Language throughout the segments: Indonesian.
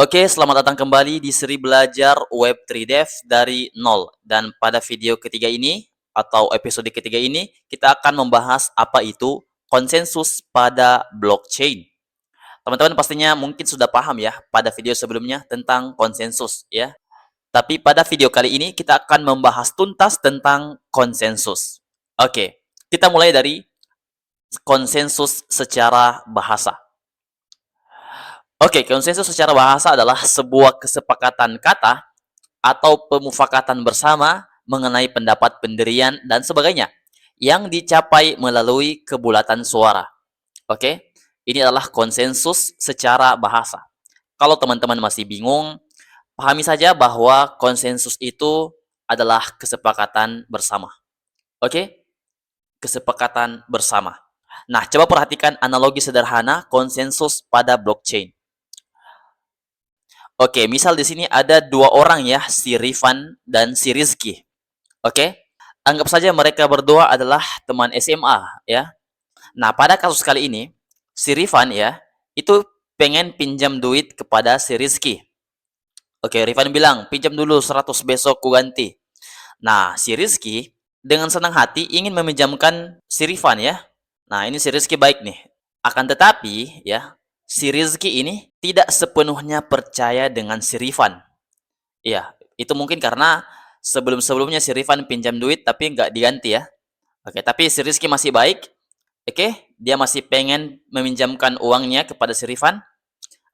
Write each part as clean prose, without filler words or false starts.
Oke, selamat datang kembali di seri belajar Web3 Dev dari nol. Dan pada video ketiga ini, atau episode ketiga ini, kita akan membahas apa itu konsensus pada blockchain. Teman-teman pastinya mungkin sudah paham ya pada video sebelumnya tentang konsensus ya. Tapi pada video kali ini kita akan membahas tuntas tentang konsensus. Oke, kita mulai dari konsensus secara bahasa. Oke, konsensus secara bahasa adalah sebuah kesepakatan kata atau pemufakatan bersama mengenai pendapat pendirian dan sebagainya yang dicapai melalui kebulatan suara. Oke, ini adalah konsensus secara bahasa. Kalau teman-teman masih bingung, pahami saja bahwa konsensus itu adalah kesepakatan bersama. Oke, kesepakatan bersama. Nah, coba perhatikan analogi sederhana konsensus pada blockchain. Oke, misal di sini ada dua orang ya, si Rifan dan si Rizky. Oke, anggap saja mereka berdua adalah teman SMA ya. Nah, pada kasus kali ini, si Rifan ya, itu pengen pinjam duit kepada si Rizky. Oke, Rifan bilang, pinjam dulu 100 besok ku ganti. Nah, si Rizky dengan senang hati ingin meminjamkan si Rifan ya. Nah, ini si Rizky baik nih. Akan tetapi ya, si Rizky ini tidak sepenuhnya percaya dengan si Rifan. Iya, itu mungkin karena sebelum-sebelumnya si Rifan pinjam duit tapi nggak diganti ya. Oke, tapi si Rizky masih baik. Oke, dia masih pengen meminjamkan uangnya kepada si Rifan.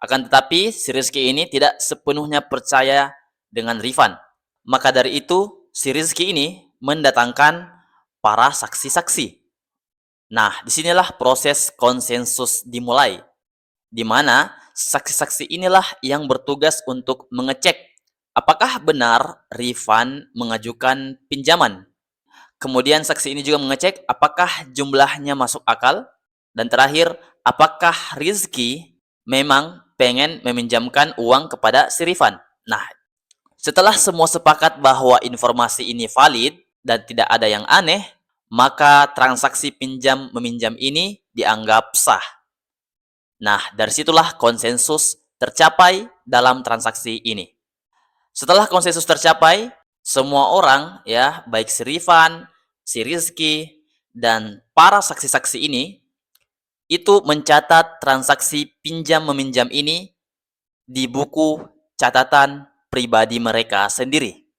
Akan tetapi si Rizky ini tidak sepenuhnya percaya dengan Rifan. Maka dari itu, si Rizky ini mendatangkan para saksi-saksi. Nah, disinilah proses konsensus dimulai, di mana saksi-saksi inilah yang bertugas untuk mengecek apakah benar Rifan mengajukan pinjaman. Kemudian saksi ini juga mengecek apakah jumlahnya masuk akal. Dan terakhir, apakah Rizky memang pengen meminjamkan uang kepada si Rifan. Nah, setelah semua sepakat bahwa informasi ini valid dan tidak ada yang aneh, maka transaksi pinjam-meminjam ini dianggap sah. Nah, dari situlah konsensus tercapai dalam transaksi ini. Setelah konsensus tercapai, semua orang ya, baik si Rifan, si Rizky, dan para saksi-saksi ini itu mencatat transaksi pinjam-meminjam ini di buku catatan pribadi mereka sendiri.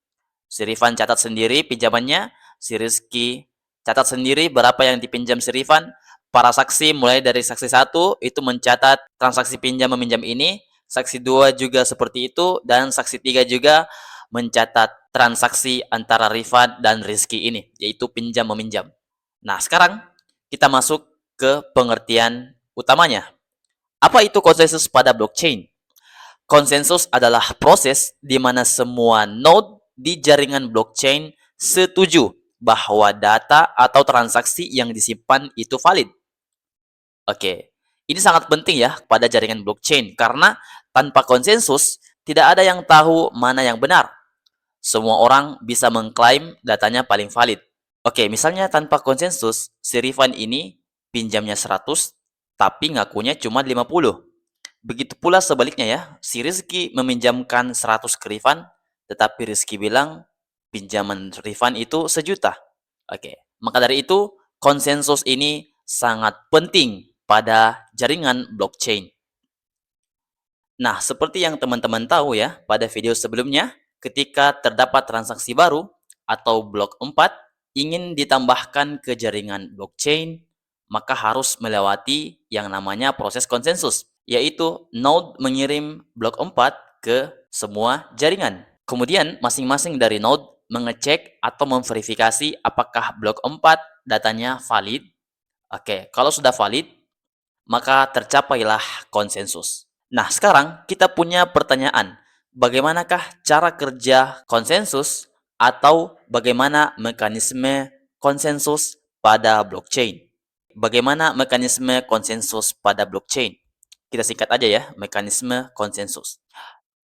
Si Rifan catat sendiri pinjamannya, si Rizky catat sendiri berapa yang dipinjam si Rifan. Para saksi mulai dari saksi 1 itu mencatat transaksi pinjam meminjam ini, saksi 2 juga seperti itu, dan saksi 3 juga mencatat transaksi antara Rifan dan Rizky ini, yaitu pinjam meminjam. Nah, sekarang kita masuk ke pengertian utamanya. Apa itu konsensus pada blockchain? Konsensus adalah proses di mana semua node di jaringan blockchain setuju bahwa data atau transaksi yang disimpan itu valid. Oke, ini sangat penting ya pada jaringan blockchain karena tanpa konsensus tidak ada yang tahu mana yang benar. Semua orang bisa mengklaim datanya paling valid. Oke, misalnya tanpa konsensus, si Rifan ini pinjamnya 100 tapi ngakunya cuma 50. Begitu pula sebaliknya ya, si Rizky meminjamkan 100 ke Rifan, tetapi Rizky bilang pinjaman Rifan itu 1 juta. Oke, maka dari itu konsensus ini sangat penting pada jaringan blockchain. Nah, seperti yang teman-teman tahu ya, pada video sebelumnya, ketika terdapat transaksi baru atau blok 4 ingin ditambahkan ke jaringan blockchain, maka harus melewati yang namanya proses konsensus, yaitu node mengirim blok 4 ke semua jaringan. Kemudian masing-masing dari node mengecek atau memverifikasi apakah blok 4 datanya valid. Oke, kalau sudah valid, maka tercapailah konsensus. Nah, sekarang kita punya pertanyaan. Bagaimanakah cara kerja konsensus atau bagaimana mekanisme konsensus pada blockchain? Bagaimana mekanisme konsensus pada blockchain? Kita singkat aja ya, mekanisme konsensus.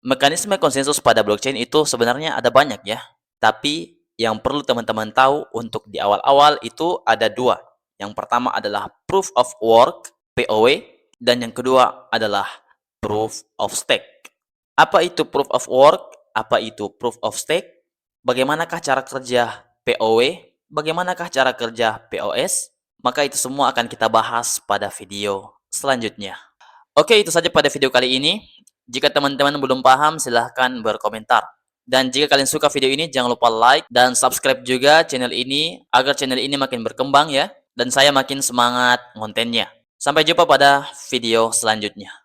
Mekanisme konsensus pada blockchain itu sebenarnya ada banyak ya. Tapi yang perlu teman-teman tahu untuk di awal-awal itu ada 2. Yang pertama adalah proof of work, POW, dan yang kedua adalah proof of stake. Apa itu proof of work? Apa itu proof of stake? Bagaimanakah cara kerja POW? Bagaimanakah cara kerja POS? Maka itu semua akan kita bahas pada video selanjutnya. Oke, itu saja pada video kali ini. Jika teman-teman belum paham, silahkan berkomentar. Dan jika kalian suka video ini, jangan lupa like dan subscribe juga channel ini, agar channel ini makin berkembang ya, dan saya makin semangat kontennya. Sampai jumpa pada video selanjutnya.